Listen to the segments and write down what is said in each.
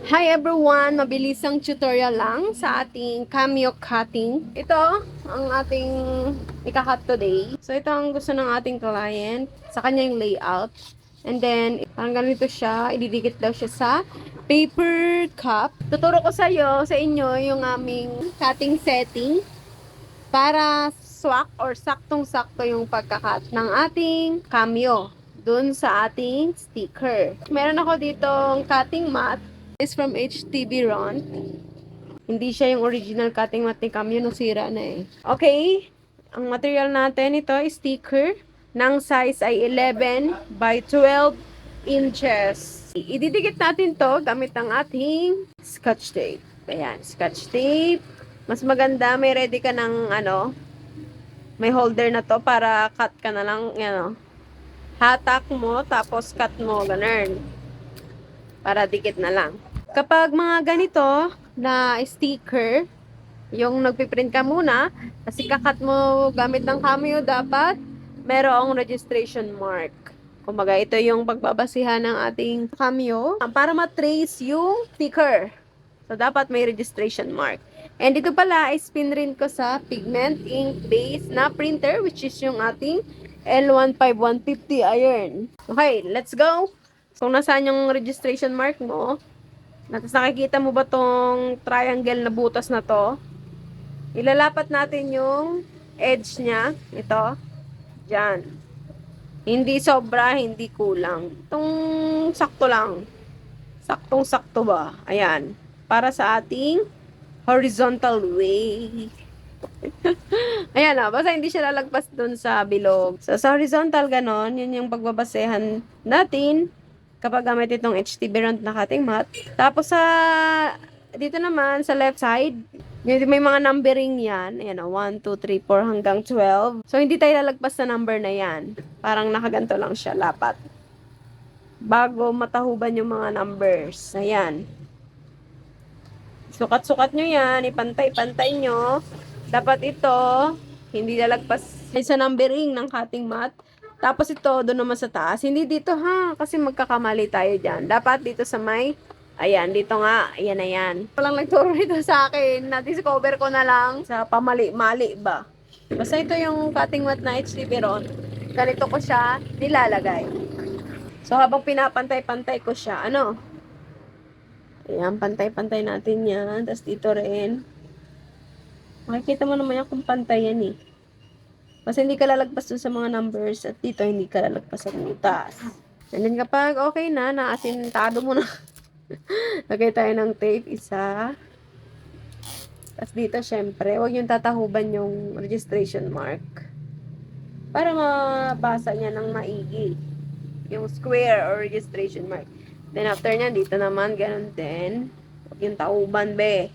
Hi everyone! Mabilisang tutorial lang sa ating cameo cutting. Ito ang ating ika-cut today. So ito ang gusto ng ating client sa kanya yung layout. And then, parang ganito siya. Ididikit daw siya sa paper cup. Tuturo ko sa inyo yung aming cutting setting para swak or saktong-sakto yung pagkakat ng ating cameo dun sa ating sticker. Meron ako ditong cutting mat is from HTB Ron. Hindi siya yung original cutting mat ni Cameo nung sira na eh. Okay, ang material natin ito is sticker ng size ay 11 by 12 inches. Ididikit natin to gamit ang ating scotch tape. Ayan, scotch tape. Mas maganda, may ready ka ng may holder na to para cut ka na lang, hatak mo, tapos cut mo, ganun. Para dikit na lang. Kapag mga ganito na sticker, yung nagpiprint ka muna, kasi kakat mo gamit ng Cameo, dapat merong registration mark. Kumbaga, ito yung pagbabasihan ng ating Cameo para matrace yung sticker. So, dapat may registration mark. And ito pala, ay spin rin ko sa pigment ink base na printer, which is yung ating L15150 iron. Okay, let's go! So, nasaan yung registration mark mo? Tapos nakikita mo ba tong triangle na butas na to? Ilalapat natin yung edge niya. Ito. Diyan. Hindi sobra, hindi kulang. Itong sakto lang. Saktong-sakto ba? Ayan. Para sa ating horizontal way. Ayan na. Basta hindi siya lalagpas dun sa bilog. So, sa horizontal ganon, yun yung pagbabasehan natin kapag gamit itong HTB Rand na cutting mat. Tapos sa dito naman sa left side, may mga numbering yan. Ayan o, 1, 2, 3, 4 hanggang 12. So, hindi tayo lalagpas sa number na yan. Parang nakaganto lang siya, lapat. Bago matahuban yung mga numbers. Ayan. Sukat-sukat nyo yan. Ipantay-pantay nyo. Dapat ito, hindi lalagpas sa numbering ng cutting mat. Tapos ito, doon naman sa taas. Hindi dito ha, kasi magkakamali tayo dyan. Dapat dito sa may, ayan, dito nga, ayan na yan. Walang nagturo nito sa akin. Na-discover ko na lang sa pamali-mali ba. Basta ito yung cutting mat na HTB Ron. Ganito ko siya nilalagay. So, habang pinapantay-pantay ko siya, ayan, pantay-pantay natin yan. Tapos dito rin. Makikita mo naman yan kung pantay yan eh. Kasi hindi ka lalagpas dun sa mga numbers at dito hindi ka lalagpas sa butas. And then kapag okay na, naasintado mo na. Lagay tayo ng tape, isa. Tapos dito syempre, huwag yung tatahuban yung registration mark. Para mabasa niya ng maigi. Yung square or registration mark. Then after niya, dito naman, ganun din. Huwag yung tauban, be.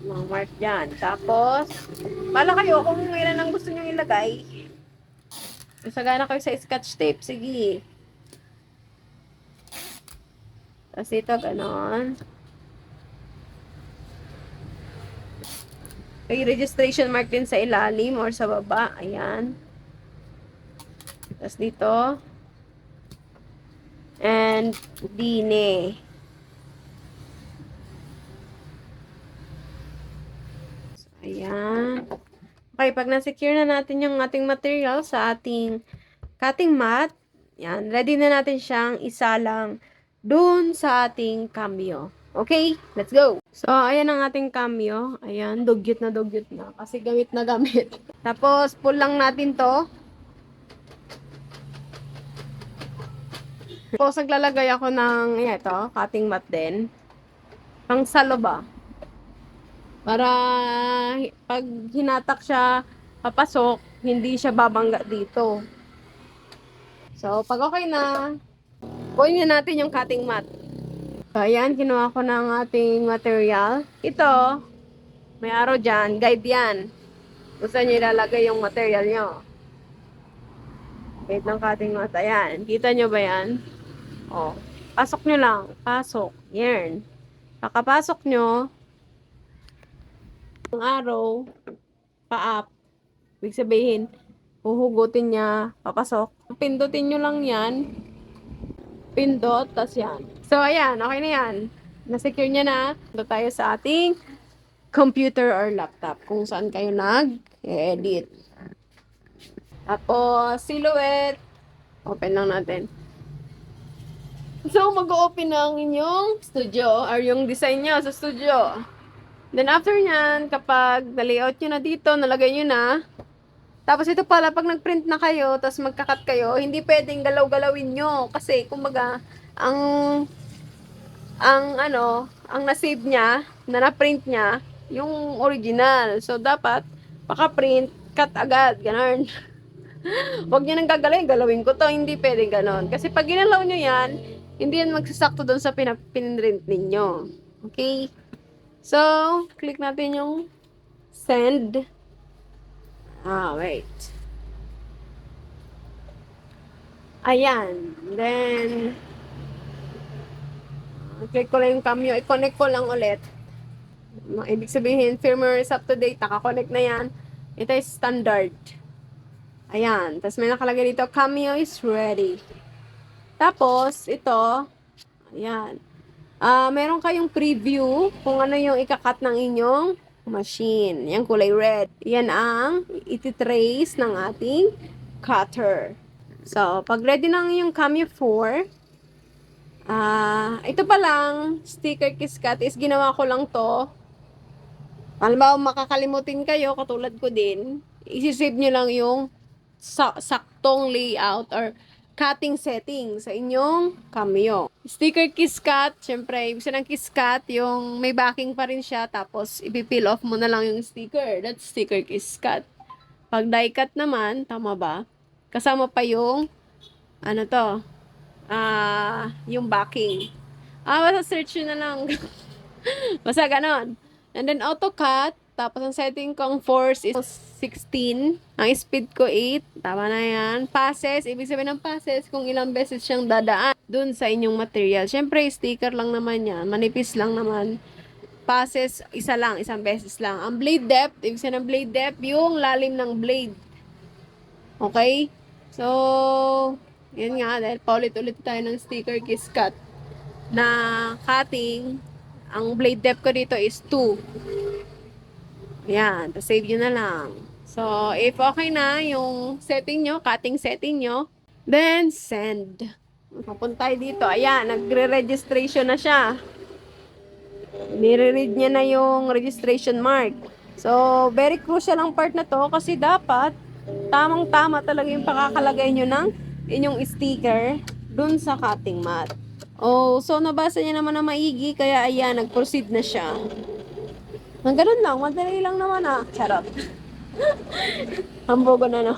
Mga mark dyan. Tapos, pala kayo kung ilan ang gusto nyo ilagay. Masagana kayo sa scotch tape. Sige. Tapos ito, ganon. May registration mark din sa ilalim or sa baba. Ayan. Tapos dito. And dine. So, ayan. Okay, pag na-secure na natin yung ating material sa ating cutting mat, yan, ready na natin siyang isalang dun sa ating cameo. Okay, let's go! So, ayan ang ating cameo. Ayan, dugyot na kasi gamit na gamit. Tapos, pull lang natin to. Tapos, naglalagay ako ng, ito, cutting mat din. Pang salo ba? Para pag hinatak siya papasok, hindi siya babangga dito. So, pag okay na, kunin na natin yung cutting mat. So, ayan, kinuha ko ng ating material. Ito, may arrow dyan, guide yan. Kung saan nyo ilalagay yung material nyo. Guide ng cutting mat. Ayan, kita nyo ba yan? O, pasok nyo lang. Pasok. Yan. Pakapasok nyo, ang arrow, pa-up. Ibig sabihin, huhugutin niya, papasok. Pindutin nyo lang yan. pindot, tas yan. So, ayan, okay na yan. Na-secure niya na. Ito tayo sa ating computer or laptop kung saan kayo nag-edit. Tapos, silhouette. Open lang natin. So, mag-open ng inyong studio or yung design nyo sa studio. Then, after nyan, kapag na-layout nyo na dito, nalagay nyo na. Tapos, ito pala, pag nag-print na kayo, tapos magkakat kayo, hindi pwedeng galaw-galawin nyo. Kasi, kumbaga, ang ang na-save niya, na na-print niya, yung original. So, dapat, paka-print, cut agad, ganun. Huwag niyo nang gagalawin, galawin ko to, hindi pwede ganon. Kasi pag ginalaw nyo yan, hindi yan magsasakto doon sa pinrint ninyo. Okay? So, click natin yung send. Wait. Ayan. Then, click ko lang yung Cameo. I-connect ko lang ulit. Ibig sabihin, firmware is up to date. Naka-connect na yan. Ito is standard. Ayan. Tapos may nakalagay dito, Cameo is ready. Tapos, ito, ayan. Meron kayong preview kung ano yung ikakat ng inyong machine. Yan, kulay red. Yan ang ititrace ng ating cutter. So, pag ready na yung Cameo 4, ito pa lang, sticker KissCut is ginawa ko lang to. Halimbawa, makakalimutin kayo, katulad ko din, isi-save nyo lang yung saktong layout or cutting setting sa inyong Cameo. Sticker KissCut, syempre, ibig sabihin ng KissCut, yung may backing pa rin siya, tapos ipipeel off mo na lang yung sticker. That's sticker KissCut. Pag die cut naman, tama ba? Kasama pa yung, ano to, yung backing. Basta search nyo na lang. Basta ganon. And then AutoCut, tapos ang setting kong force is 16. Ang speed ko 8. Tama na yan. Passes, ibig sabihin ng passes kung ilang beses siyang dadaan dun sa inyong material. Siyempre, sticker lang naman yan. Manipis lang naman. Passes, isa lang, isang beses lang. Ang blade depth, ibig sabihin ng blade depth, yung lalim ng blade. Okay? So, yan nga, dahil paulit-ulit tayo ng sticker KissCut na cutting, ang blade depth ko dito is 2. Yan, to save nyo na lang. So, if okay na yung setting nyo, cutting setting nyo, then send. Papunta tayo dito. Ayan, nagre-registration na siya. Nire-read niya na yung registration mark. So, very crucial ang part na to kasi dapat tamang-tama talaga yung pakakalagay nyo ng inyong sticker dun sa cutting mat. So nabasa niya naman na maigi, kaya ayan, nag-proceed na siya. Ang ganun lang, madali lang naman Charot. Hambogo na no.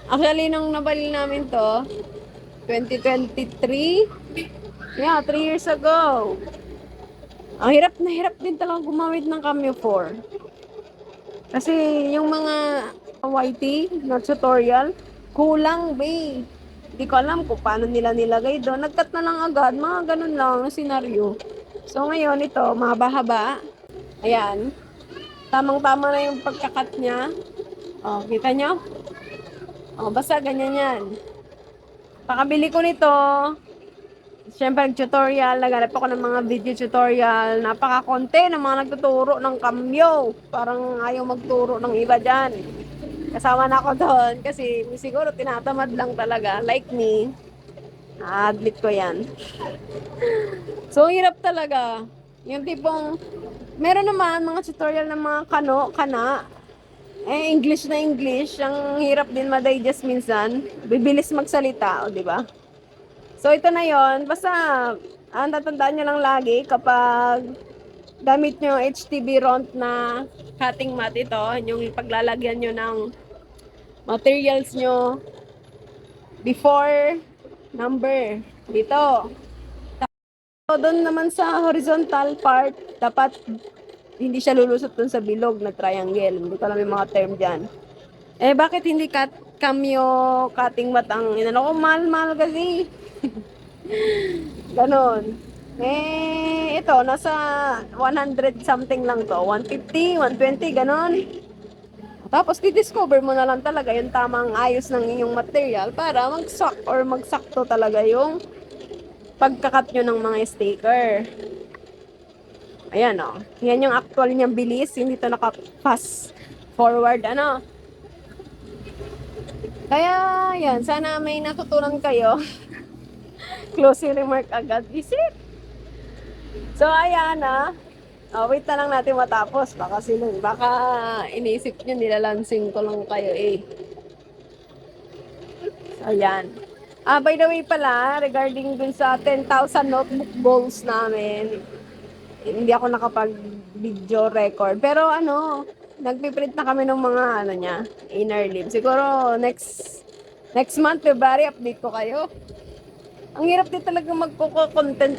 Actually, nung nabali namin to, 2023, 3 years ago. Ang hirap na hirap din talaga gumamit ng Cameo 4. Kasi yung mga YT na tutorial, kulang ba. Hindi ko alam kung paano nila nilagay doon. Nag-cut na lang agad. Mga ganun lang ang senaryo. So, ngayon ito, mahaba-haba. Ayan. Tamang-tama na yung pagkakat niya. Kita nyo? Basta ganyan yan. Pakabili ko nito. Siyempre, tutorial. Naghanap ako ng mga video tutorial. Napaka-konti ng mga nagtuturo ng Cameo. Parang ayaw magturo ng iba dyan. Kasama na ako doon kasi siguro tinatamad lang talaga. Like me, admit ko yan. So, hirap talaga. Yung tipong, meron naman mga tutorial ng mga kana. English na English. Ang hirap din ma-digest minsan. Bibilis magsalita, di ba? So, ito na yon. Basta, ang tatandaan nyo lang lagi kapag gamit nyo HTB Ront na cutting mat ito, yung paglalagyan nyo ng materials nyo before number dito. So, doon naman sa horizontal part, dapat hindi siya lulusot doon sa bilog na triangle. Hindi ko alam yung mga term dyan. Bakit hindi Cameo cutting mat ang inano ko? Mahal kasi. Ganon. Ito, nasa 100 something lang to. 150, 120, ganon. Tapos, di-discover mo na lang talaga yung tamang ayos ng inyong material para magsakto talaga yung pagkakat nyo ng mga sticker. Ayan o. Yan yung actual niyang bilis. Hindi ito naka-fast forward. Ano? Kaya, yan. Sana may natutunan kayo. Closing remark agad. Visit. So, ayan ah. Wait na lang natin matapos. Baka iniisip nyo nilalansing ko lang kayo eh. So, ayan. By the way pala, regarding dun sa 10,000 notebook goals namin, hindi ako nakapag-video record. Pero nagpiprint na kami ng mga niya, inner lib. Siguro next month, February, update ko kayo. Ang hirap din talaga magko-content,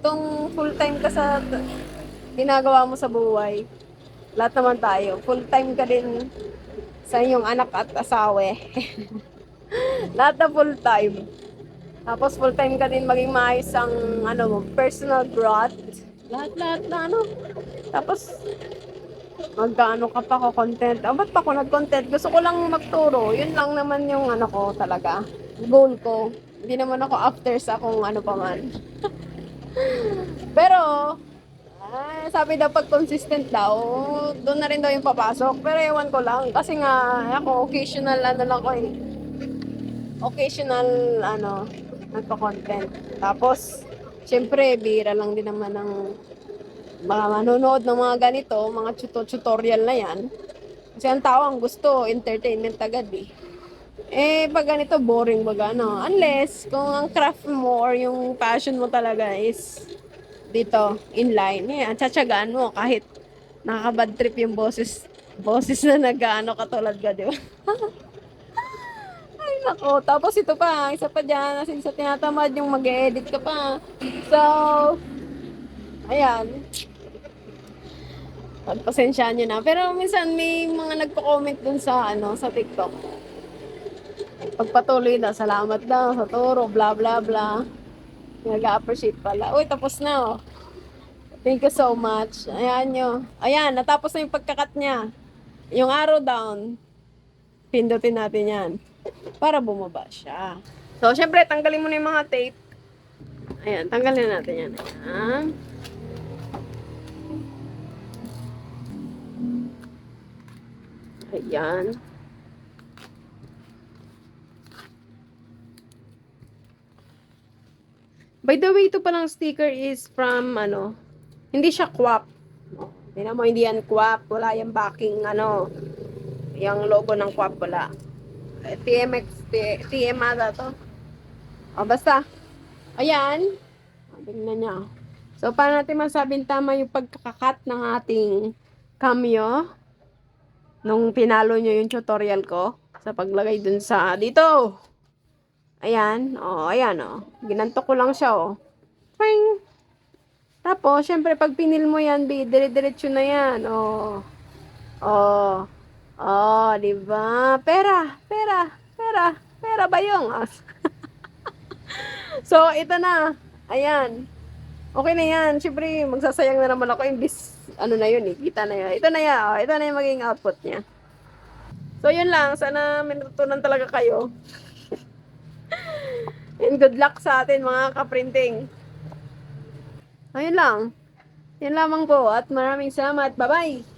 Itong full-time ka sa ginagawa mo sa buhay. Lahat naman tayo. Full-time ka din sa inyong anak at asawe. Lahat na full-time. Tapos full-time ka din maging maayos ang personal growth. Lahat na Tapos magkano ka pa ko content. Ba't pa ako nag-content? Gusto ko lang magturo. Yun lang naman yung ko talaga. Goal ko. Hindi naman ako after sa kung pa man. Pero, sabi daw pag consistent daw, doon na rin daw yung papasok. Pero ewan ko lang. Kasi nga, ako, occasional lang ko eh. Occasional, nagpa-content. Tapos, syempre, bira lang din naman ng mga manonood ng mga ganito, mga tutorial na yan. Kasi ang tao ang gusto, entertainment agad eh. Pag ganito, boring baga, Unless, kung ang craft mo or yung passion mo talaga is dito, inline, tsatsagaan mo kahit nakaka-bad trip yung boses na katulad ka, di ba? Ay, nako. Tapos ito pa, isa pa dyan, as in sa tinatamad yung mag-edit ka pa. So, ayan. Pagpasensyaan nyo na. Pero minsan may mga nagko-comment dun sa, sa TikTok. Pagpatuloy na, salamat daw sa turo, bla bla bla. Nag-appreciate pala. Uy, tapos na oh. Thank you so much. Ayan nyo. Ayan, natapos na yung pagkakat niya. Yung arrow down. Pindutin natin yan. Para bumaba siya. So, syempre, tanggalin mo na yung mga tape. Ayan, tanggalin natin yan. Ayan. Ayan. By the way, ito palang sticker is from, hindi siya kwap. Tingnan mo, hindi yan kwap. Wala yung backing, yung logo ng kwap, wala. TM ata to. Basta. Ayan. Tingnan niya. So, paano natin masabing tama yung pagkakakat ng ating cameo nung pinalo nyo yung tutorial ko sa paglagay dun sa dito. Ayan. Ayan, ginanto ko lang siya, Ping! Tapos, syempre, pag pinil mo yan, dire-diretso na yan, diba? Pera ba yung? So, ito na. Ayan. Okay na yan. Syempre, magsasayang na naman ako. Imbis, na yun eh. Kita na yan. Ito na yan. Ito na yung maging output niya. So, yun lang. Sana may natutunan talaga kayo. And good luck sa atin mga kaprinting. Ayun lang. Yan lamang po. At maraming salamat. Bye-bye!